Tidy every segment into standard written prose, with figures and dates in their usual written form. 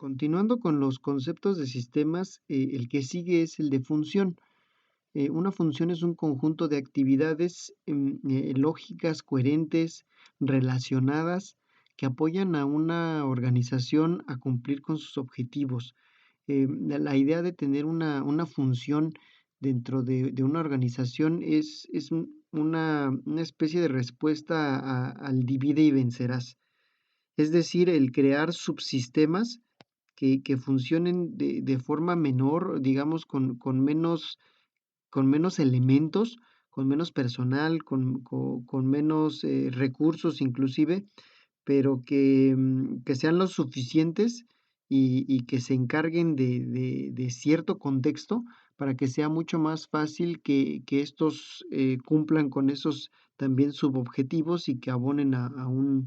Continuando con los conceptos de sistemas, el que sigue es el de función. Una función es un conjunto de actividades lógicas, coherentes, relacionadas, que apoyan a una organización a cumplir con sus objetivos. La idea de tener una función dentro de una organización es una especie de respuesta al divide y vencerás. Es decir, el crear subsistemas que funcionen de forma menor, digamos, con menos elementos, con menos personal, con menos, recursos inclusive, pero que sean lo suficientes y que se encarguen de cierto contexto para que sea mucho más fácil que estos, cumplan con esos también subobjetivos y que abonen a un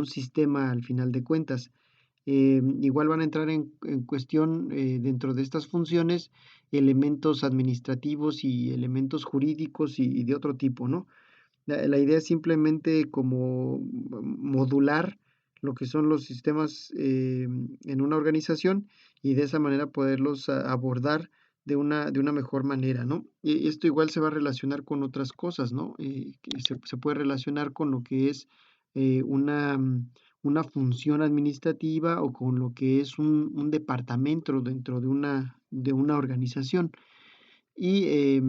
sistema al final de cuentas. Igual van a entrar en cuestión, dentro de estas funciones, elementos administrativos y elementos jurídicos y de otro tipo, ¿no? La idea es simplemente como modular lo que son los sistemas, en una organización y de esa manera poderlos abordar de una mejor manera, ¿no? Y esto igual se va a relacionar con otras cosas, ¿no? Que se puede relacionar con lo que es, una función administrativa o con lo que es un departamento dentro de una organización. Y,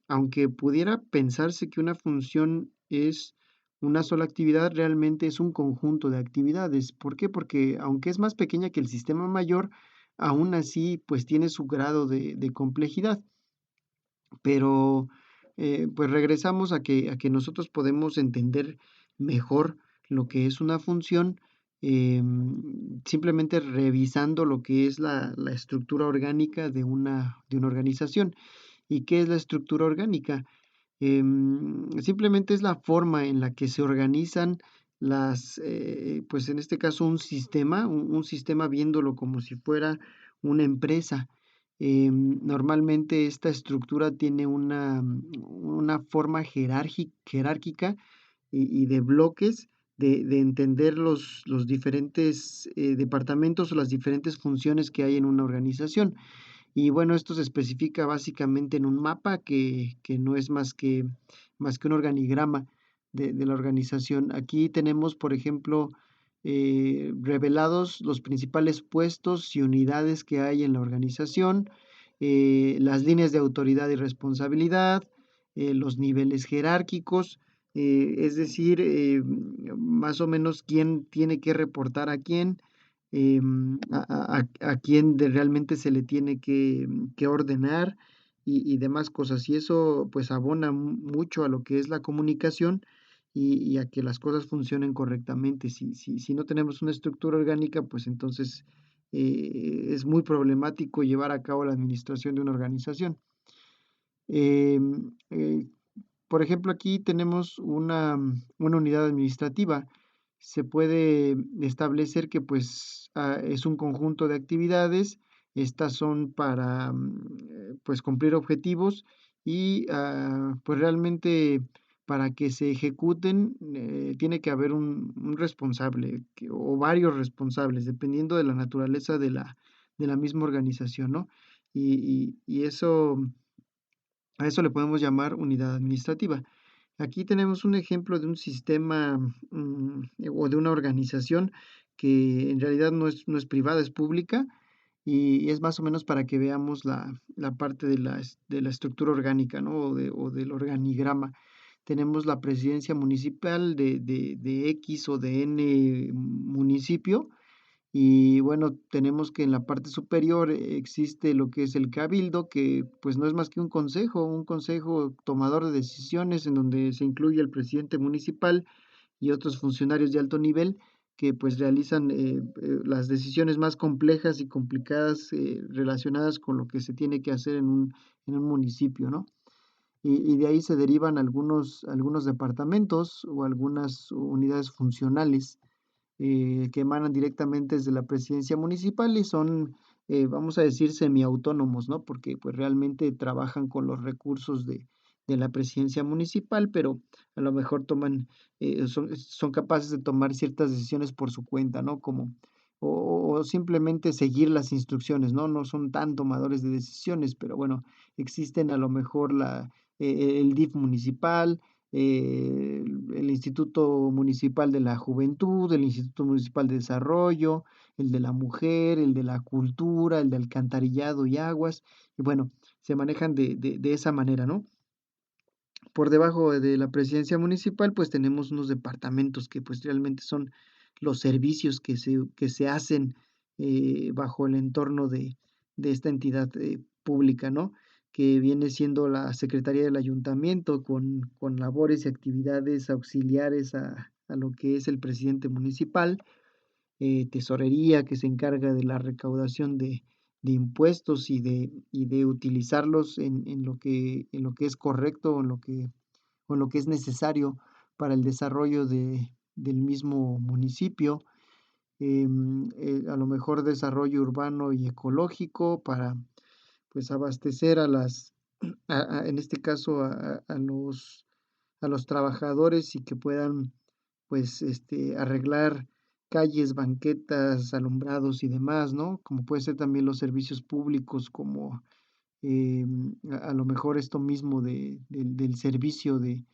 aunque pudiera pensarse que una función es una sola actividad, realmente es un conjunto de actividades. ¿Por qué? Porque aunque es más pequeña que el sistema mayor, aún así, pues, tiene su grado de complejidad. Pero, pues, regresamos a que nosotros podemos entender mejor lo que es una función, simplemente revisando lo que es la estructura orgánica de una organización. ¿Y qué es la estructura orgánica? Simplemente es la forma en la que se organizan pues, en este caso, un sistema viéndolo como si fuera una empresa. Normalmente esta estructura tiene una forma jerárquica y de bloques de entender los diferentes, departamentos o las diferentes funciones que hay en una organización. Y bueno, esto se especifica básicamente en un mapa que no es más que un organigrama de la organización. Aquí tenemos, por ejemplo, revelados los principales puestos y unidades que hay en la organización, las líneas de autoridad y responsabilidad, los niveles jerárquicos, es decir, más o menos quién tiene que reportar a quién, a quién realmente se le tiene que ordenar y demás cosas. Y eso pues abona mucho a lo que es la comunicación y a que las cosas funcionen correctamente. Si no tenemos una estructura orgánica, pues entonces es muy problemático llevar a cabo la administración de una organización. Em, eh, por ejemplo, aquí tenemos una unidad administrativa. Se puede establecer que, pues, es un conjunto de actividades. Estas son para, pues, cumplir objetivos y, pues, realmente para que se ejecuten, tiene que haber un responsable o varios responsables, dependiendo de la naturaleza de la misma organización, ¿no? Y eso a eso le podemos llamar unidad administrativa. Aquí tenemos un ejemplo de un sistema, o de una organización que en realidad no es privada, es pública, y es más o menos para que veamos la parte de la estructura orgánica, ¿no? O del organigrama. Tenemos la presidencia municipal de X o de N municipio, y bueno, tenemos que en la parte superior existe lo que es el cabildo, que pues no es más que un consejo tomador de decisiones en donde se incluye el presidente municipal y otros funcionarios de alto nivel que pues realizan las decisiones más complejas y complicadas relacionadas con lo que se tiene que hacer en un municipio, ¿no? Y de ahí se derivan algunos departamentos o algunas unidades funcionales que emanan directamente desde la presidencia municipal y son, vamos a decir, semiautónomos, ¿no? Porque pues realmente trabajan con los recursos de la presidencia municipal, pero a lo mejor son capaces de tomar ciertas decisiones por su cuenta, ¿no? Como, o o simplemente seguir las instrucciones, ¿no? No son tan tomadores de decisiones, pero bueno, existen a lo mejor el DIF municipal, el Instituto Municipal de la Juventud, el Instituto Municipal de Desarrollo, el de la Mujer, el de la Cultura, el de Alcantarillado y Aguas, y bueno, se manejan de esa manera, ¿no? Por debajo de la presidencia municipal, pues tenemos unos departamentos que pues realmente son los servicios que se hacen bajo el entorno de esta entidad pública, ¿no? Que viene siendo la Secretaría del Ayuntamiento con labores y actividades auxiliares a lo que es el presidente municipal, tesorería que se encarga de la recaudación de impuestos y de utilizarlos en lo que es correcto, o en lo que es necesario para el desarrollo del mismo municipio, a lo mejor desarrollo urbano y ecológico para, pues, abastecer en este caso, a los trabajadores y que puedan, pues, arreglar calles, banquetas, alumbrados y demás, ¿no? Como puede ser también los servicios públicos, como, a lo mejor esto mismo del servicio de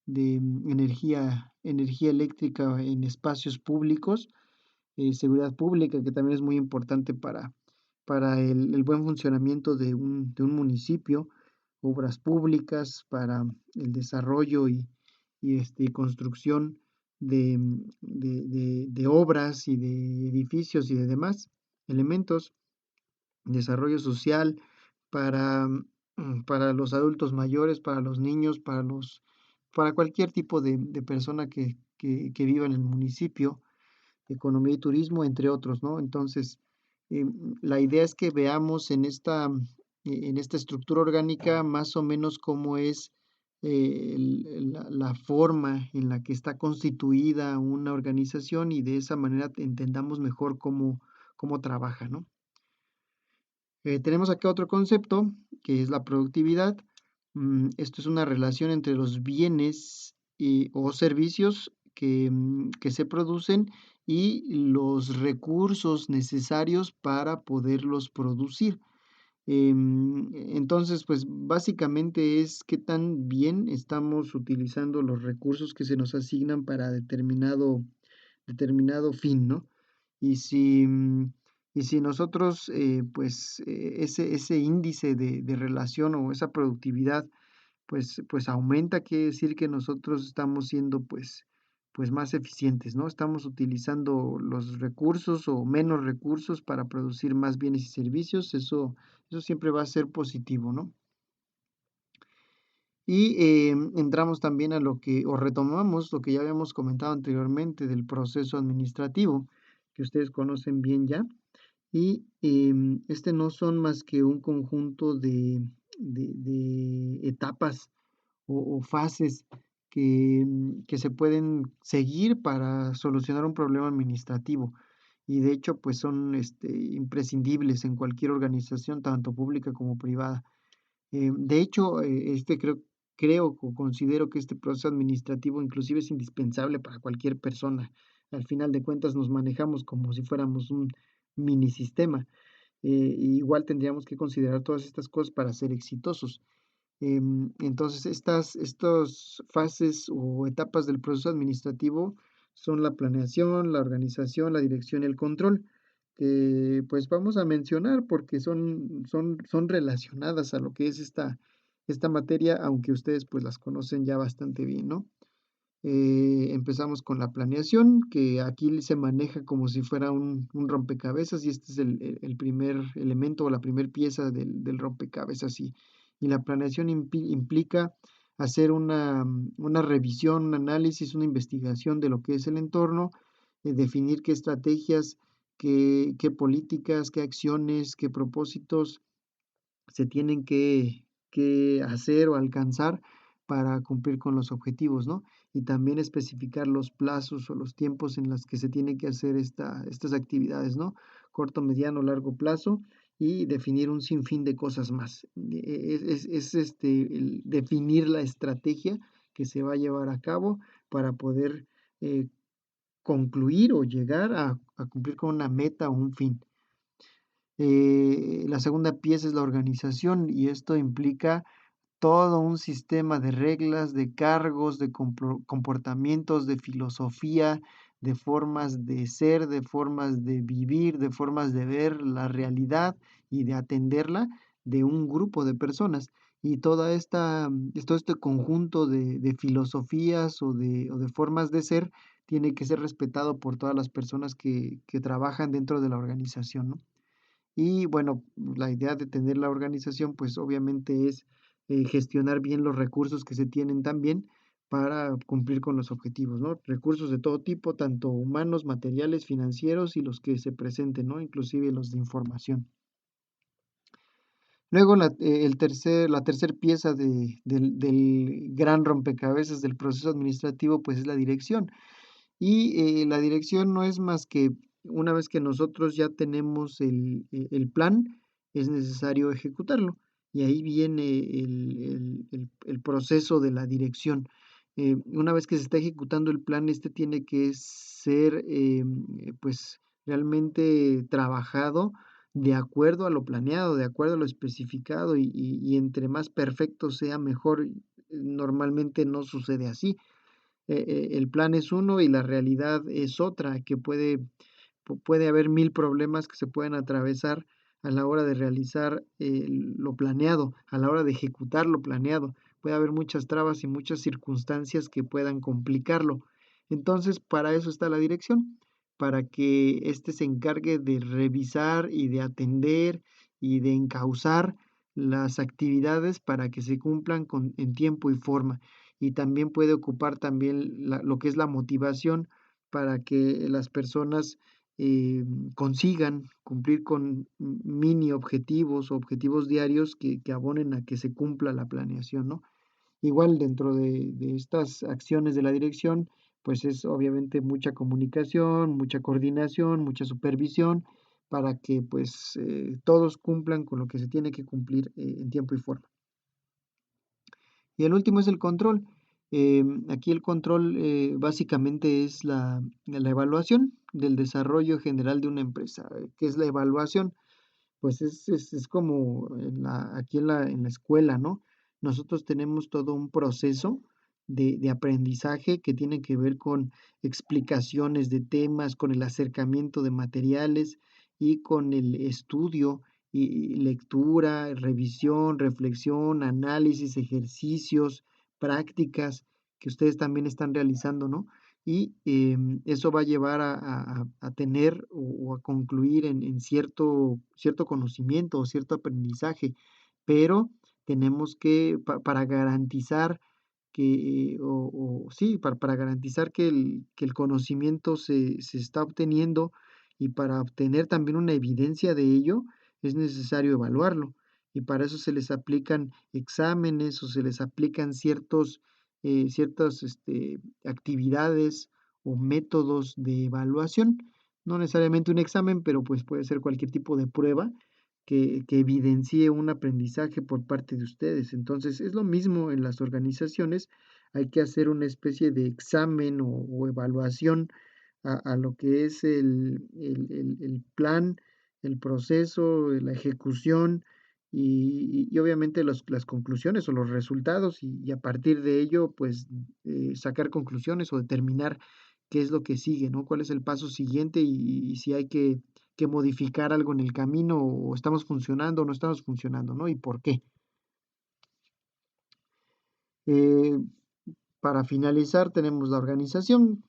energía eléctrica en espacios públicos, seguridad pública, que también es muy importante para el buen funcionamiento de un municipio, obras públicas para el desarrollo y construcción de obras y de edificios y de demás elementos, desarrollo social para, para los adultos mayores, para los niños, para cualquier tipo de persona que viva en el municipio, economía y turismo, entre otros, ¿no? Entonces, la idea es que veamos en esta estructura orgánica más o menos cómo es la forma en la que está constituida una organización y de esa manera entendamos mejor cómo trabaja, ¿no? Tenemos acá otro concepto que es la productividad. Esto es una relación entre los bienes o servicios que se producen y los recursos necesarios para poderlos producir. Entonces, pues básicamente es qué tan bien estamos utilizando los recursos que se nos asignan para determinado fin, ¿no? Y si, y si nosotros, pues, ese índice de relación o esa productividad, pues aumenta, quiere decir que nosotros estamos siendo, pues más eficientes, ¿no? Estamos utilizando los recursos o menos recursos para producir más bienes y servicios. Eso siempre va a ser positivo, ¿no? Y entramos también o retomamos lo que ya habíamos comentado anteriormente del proceso administrativo, que ustedes conocen bien ya. Y este no son más que un conjunto de etapas o fases que se pueden seguir para solucionar un problema administrativo. Y de hecho, pues son imprescindibles en cualquier organización, tanto pública como privada. De hecho, creo o considero que este proceso administrativo inclusive es indispensable para cualquier persona. Al final de cuentas nos manejamos como si fuéramos un mini sistema. Igual tendríamos que considerar todas estas cosas para ser exitosos. Entonces, estas fases o etapas del proceso administrativo son la planeación, la organización, la dirección y el control, que pues vamos a mencionar porque son relacionadas a lo que es esta materia, aunque ustedes pues las conocen ya bastante bien, ¿no? Empezamos con la planeación, que aquí se maneja como si fuera un rompecabezas y este es el primer elemento o la primera pieza del rompecabezas. Y la planeación implica hacer una revisión, un análisis, una investigación de lo que es el entorno, definir qué estrategias, qué políticas, qué acciones, qué propósitos se tienen que hacer o alcanzar para cumplir con los objetivos, ¿no? Y también especificar los plazos o los tiempos en los que se tienen que hacer estas actividades, ¿no? Corto, mediano, largo plazo y definir un sinfín de cosas más. El definir la estrategia que se va a llevar a cabo para poder concluir o llegar a cumplir con una meta o un fin. La segunda pieza es la organización y esto implica todo un sistema de reglas, de cargos, de comportamientos, de filosofía, de formas de ser, de formas de vivir, de formas de ver la realidad y de atenderla de un grupo de personas. Y todo este conjunto de filosofías o de formas de ser tiene que ser respetado por todas las personas que trabajan dentro de la organización, ¿no? Y bueno, la idea de tener la organización, pues obviamente es gestionar bien los recursos que se tienen también para cumplir con los objetivos, ¿no? Recursos de todo tipo, tanto humanos, materiales, financieros y los que se presenten, ¿no? Inclusive los de información. Luego la tercer pieza del gran rompecabezas del proceso administrativo, pues es la dirección. Y la dirección no es más que una vez que nosotros ya tenemos el plan, es necesario ejecutarlo. Y ahí viene el proceso de la dirección. Una vez que se está ejecutando el plan, este tiene que ser pues realmente trabajado de acuerdo a lo planeado, de acuerdo a lo especificado y entre más perfecto sea mejor. Normalmente no sucede así. El plan es uno y la realidad es otra, que puede haber mil problemas que se pueden atravesar a la hora de realizar lo planeado, a la hora de ejecutar lo planeado. Puede haber muchas trabas y muchas circunstancias que puedan complicarlo. Entonces, para eso está la dirección, para que éste se encargue de revisar y de atender y de encauzar las actividades para que se cumplan en tiempo y forma. Y también puede ocupar también lo que es la motivación para que las personas consigan cumplir con mini objetivos o objetivos diarios que abonen a que se cumpla la planeación, ¿no? Igual dentro de estas acciones de la dirección, pues es obviamente mucha comunicación, mucha coordinación, mucha supervisión para que pues todos cumplan con lo que se tiene que cumplir en tiempo y forma. Y el último es el control. Aquí el control básicamente es la evaluación del desarrollo general de una empresa. ¿Qué es la evaluación? Pues es como aquí en la escuela, ¿no? Nosotros tenemos todo un proceso de aprendizaje que tiene que ver con explicaciones de temas, con el acercamiento de materiales y con el estudio y lectura, revisión, reflexión, análisis, ejercicios, prácticas que ustedes también están realizando, ¿no? Y eso va a llevar a tener o a concluir en cierto conocimiento o cierto aprendizaje, pero tenemos que, para garantizar que, o sí, para garantizar que el conocimiento se está obteniendo y para obtener también una evidencia de ello, es necesario evaluarlo. Y para eso se les aplican exámenes o se les aplican ciertas actividades o métodos de evaluación. No necesariamente un examen, pero pues puede ser cualquier tipo de prueba que evidencie un aprendizaje por parte de ustedes. Entonces, es lo mismo en las organizaciones, hay que hacer una especie de examen o evaluación a lo que es el plan, el proceso, la ejecución y obviamente las conclusiones o los resultados y a partir de ello, pues sacar conclusiones o determinar qué es lo que sigue, ¿no? ¿Cuál es el paso siguiente y si hay que modificar algo en el camino o estamos funcionando o no estamos funcionando, ¿no? ¿Y por qué? Eh, para finalizar, tenemos la organización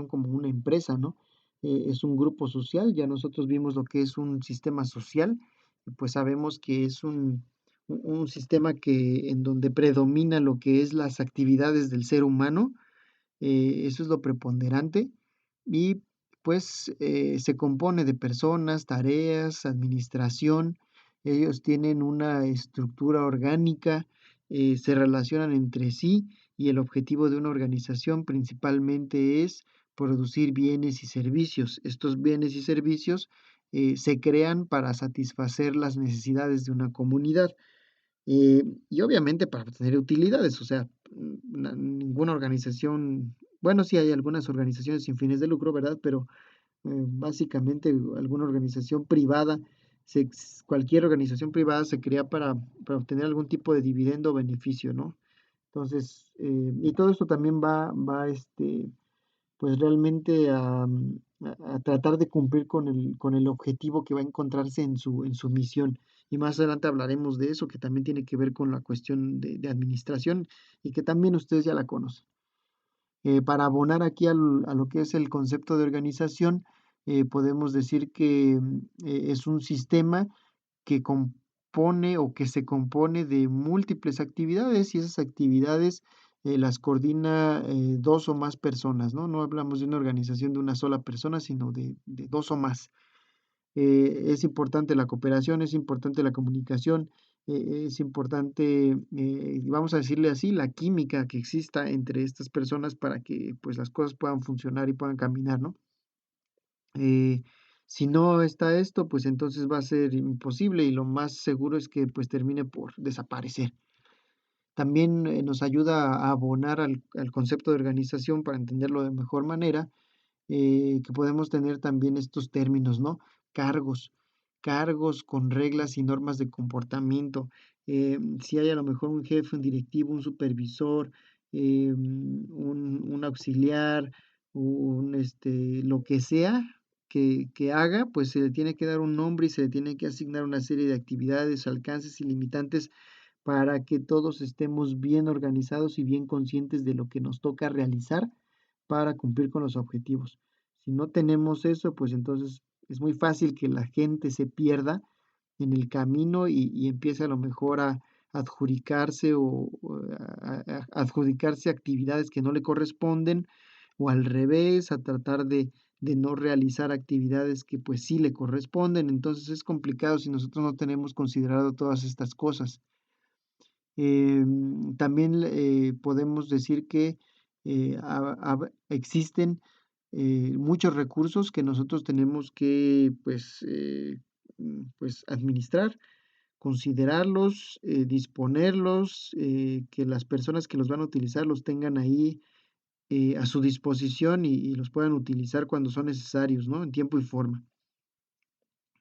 como una empresa, ¿no? Es un grupo social, ya nosotros vimos lo que es un sistema social, pues sabemos que es un sistema en donde predomina lo que es las actividades del ser humano, eso es lo preponderante y pues se compone de personas, tareas, administración, ellos tienen una estructura orgánica, se relacionan entre sí y el objetivo de una organización principalmente es producir bienes y servicios. Estos bienes y servicios se crean para satisfacer las necesidades de una comunidad. Y obviamente para obtener utilidades, o sea, ninguna organización bueno, sí hay algunas organizaciones sin fines de lucro, ¿verdad? Pero básicamente alguna organización privada, cualquier organización privada se crea para obtener algún tipo de dividendo o beneficio, ¿no? Entonces, y todo esto también pues realmente a tratar de cumplir con el objetivo que va a encontrarse en su misión. Y más adelante hablaremos de eso, que también tiene que ver con la cuestión de administración y que también ustedes ya la conocen. Para abonar aquí a lo que es el concepto de organización, podemos decir que es un sistema que compone o que se compone de múltiples actividades y esas actividades las coordina dos o más personas, ¿no? No hablamos de una organización de una sola persona, sino de dos o más. Es importante la cooperación, es importante la comunicación, es importante, vamos a decirle así, la química que exista entre estas personas para que pues las cosas puedan funcionar y puedan caminar, ¿no? Eh, si no está esto, pues entonces va a ser imposible y lo más seguro es que pues termine por desaparecer. También nos ayuda a abonar al concepto de organización para entenderlo de mejor manera, que podemos tener también estos términos, ¿no? Cargos, cargos con reglas y normas de comportamiento. Si hay a lo mejor un jefe, un directivo, un supervisor, un auxiliar, lo que sea que haga, pues se le tiene que dar un nombre y se le tiene que asignar una serie de actividades, alcances y limitantes para que todos estemos bien organizados y bien conscientes de lo que nos toca realizar para cumplir con los objetivos. Si no tenemos eso, pues entonces es muy fácil que la gente se pierda en el camino y empiece a lo mejor a adjudicarse o adjudicarse actividades que no le corresponden o al revés, a tratar de no realizar actividades que pues sí le corresponden. Entonces es complicado si nosotros no tenemos considerado todas estas cosas. También podemos decir que existen muchos recursos que nosotros tenemos que pues administrar, considerarlos, disponerlos, que las personas que los van a utilizar los tengan ahí a su disposición y los puedan utilizar cuando son necesarios, ¿no? En tiempo y forma.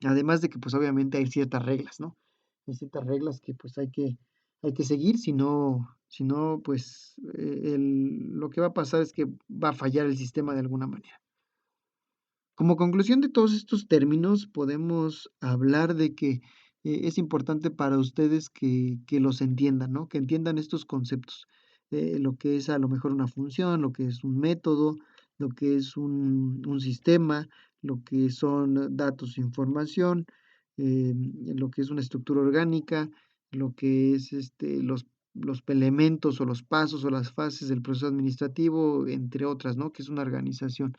Además de que, pues, obviamente hay ciertas reglas, ¿no? Hay ciertas reglas que, pues, hay que seguir, si no, pues, lo que va a pasar es que va a fallar el sistema de alguna manera. Como conclusión de todos estos términos, podemos hablar de que es importante para ustedes que los entiendan, ¿no? Que entiendan estos conceptos, lo que es a lo mejor una función, lo que es un método, lo que es un sistema, lo que son datos e información, lo que es una estructura orgánica, lo que es los elementos o los pasos o las fases del proceso administrativo, entre otras, ¿no? Que es una organización.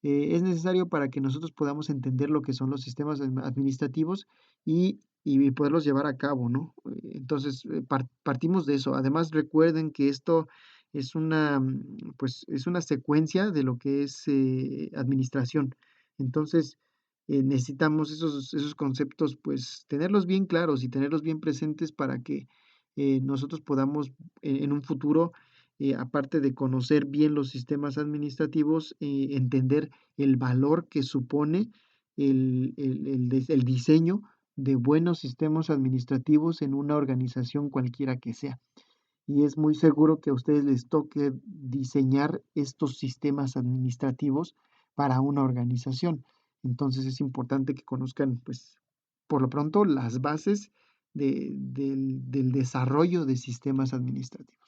Es necesario para que nosotros podamos entender lo que son los sistemas administrativos y poderlos llevar a cabo, ¿no? Entonces, partimos de eso. Además, recuerden que esto es pues, es una secuencia de lo que es administración. Entonces, necesitamos esos conceptos, pues, tenerlos bien claros y tenerlos bien presentes para que nosotros podamos en un futuro aparte de conocer bien los sistemas administrativos, entender el valor que supone el diseño de buenos sistemas administrativos en una organización cualquiera que sea. Y es muy seguro que a ustedes les toque diseñar estos sistemas administrativos para una organización. Entonces es importante que conozcan, pues, por lo pronto, las bases del desarrollo de sistemas administrativos.